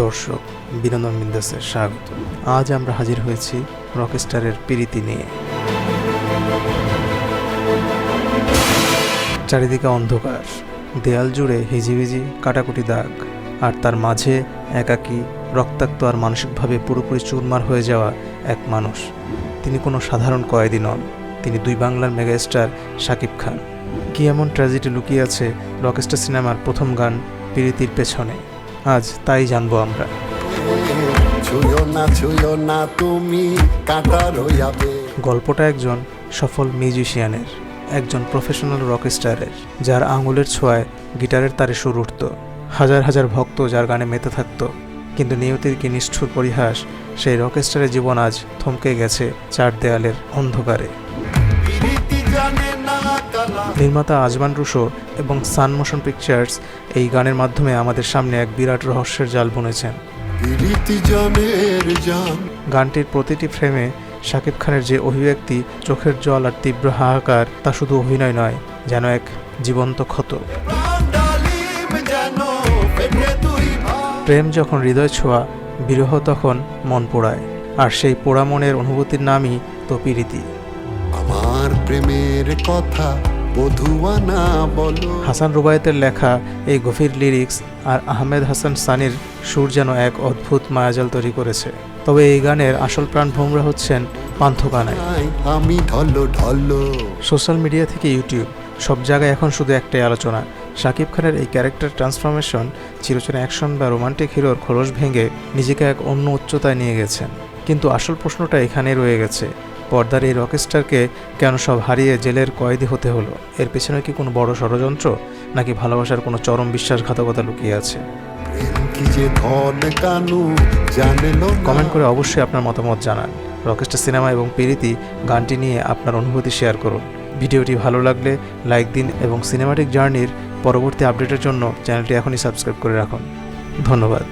দর্শক, বিনোদন বিন্দাসে স্বাগত। আজ আমরা হাজির হয়েছি রকস্টারের প্রীতি নিয়ে। চারিদিকে অন্ধকার, দেয়াল জুড়ে হিজিবিজি কাটাকুটি দাগ, আর তার মাঝে একাকী, রক্তাক্ত আর মানসিকভাবে পুরোপুরি চুরমার হয়ে যাওয়া এক মানুষ। তিনি কোনো সাধারণ কয়েদি নন, তিনি দুই বাংলার মেগাস্টার শাকিব খান। কি এমন ট্র্যাজেডি লুকিয়ে আছে রকস্টার সিনেমার প্রথম গান প্রীতির পেছনে? আজ তাই জানবো আমরা। গল্পটা একজন সফল মিউজিশিয়ানের, একজন প্রফেশনাল রকস্টারের, যার আঙুলের ছোঁয়ায় গিটারের তারে সুর উঠত, হাজার হাজার ভক্ত যার গানে মেতে থাকত। কিন্তু নিয়তির কি নিষ্ঠুর পরিহাস, সেই রকস্টারের জীবন আজ থমকে গেছে চার দেয়ালের অন্ধকারে। নির্মাতা আজমান রুশো এবং সান মোশন পিকচার্স এই গানের মাধ্যমে আমাদের সামনে এক বিরাট রহস্যের জাল বুনেছেন। গানটির প্রতিটি ফ্রেমে শাকিব খানের যে অভিব্যক্তি, চোখের জল আর তীব্র হাহাকার, তা শুধু অভিনয় নয়, যেন এক জীবন্ত ক্ষত। প্রেম যখন হৃদয় ছোঁয়া, বিরহ তখন মন পোড়ায়, আর সেই পোড়া মনের অনুভূতির নামই তো প্রীতি। আমার প্রেমের কথা হাসান রুবায়েতের লেখা এই গভীর লিরিক্স আর আহমেদ হাসান সানির সুর যেন এক অদ্ভুত মায়াজাল তৈরি করেছে। তবে এই গানের আসল প্রাণ ভোমরা হচ্ছেন পান্থ কানাই। সোশ্যাল মিডিয়া থেকে ইউটিউব, সব জায়গায় এখন শুধু একটাই আলোচনা, শাকিব খানের এই ক্যারেক্টার ট্রান্সফরমেশন। চিরচেনা অ্যাকশন বা রোমান্টিক হিরোর খোলস ভেঙে নিজেকে এক অন্য উচ্চতায় নিয়ে গেছেন। কিন্তু আসল প্রশ্নটা এখানে রয়ে গেছে, পর্দার এই রকস্টারকে কেন সব হারিয়ে জেলের কয়েদি হতে হলো? এর পেছনে কি কোনো বড় ষড়যন্ত্র, নাকি ভালোবাসার কোনো চরম বিশ্বাসঘাতকতা লুকিয়ে আছে? কমেন্ট করে অবশ্যই আপনার মতামত জানান। রকস্টার সিনেমা এবং প্রীতি গানটি নিয়ে আপনার অনুভূতি শেয়ার করুন। ভিডিওটি ভালো লাগলে লাইক দিন এবং সিনেমাটিক জার্নির পরবর্তী আপডেটের জন্য চ্যানেলটি এখনই সাবস্ক্রাইব করে রাখুন। ধন্যবাদ।